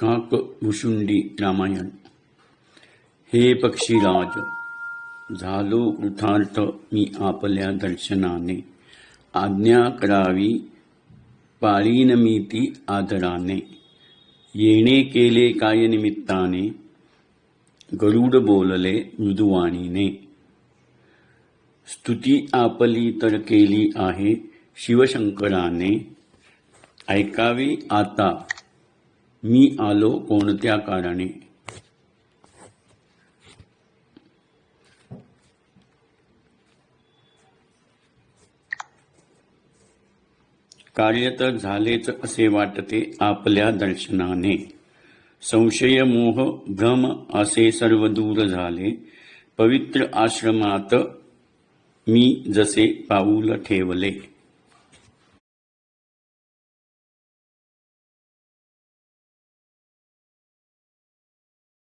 काकभुशुंडी रामायण। हे पक्षीराज, झालो कृतार्थ मी आपल्या दर्शनाने। आज्ञा करावी पाळीन मी ती आदराने। येणे केले काय निमित्ताने, गरुड बोलले मृदुवाणीने। स्तुती आपली तर केली आहे शिवशंकराने। ऐकावी आता मी आलो कोणत्या कारणे। कार्य तर झालेच असे वाटते आपल्या दर्शनाने। संशय मोह भ्रम असे सर्व दूर झाले। पवित्र आश्रमात मी जसे पाऊल ठेवले।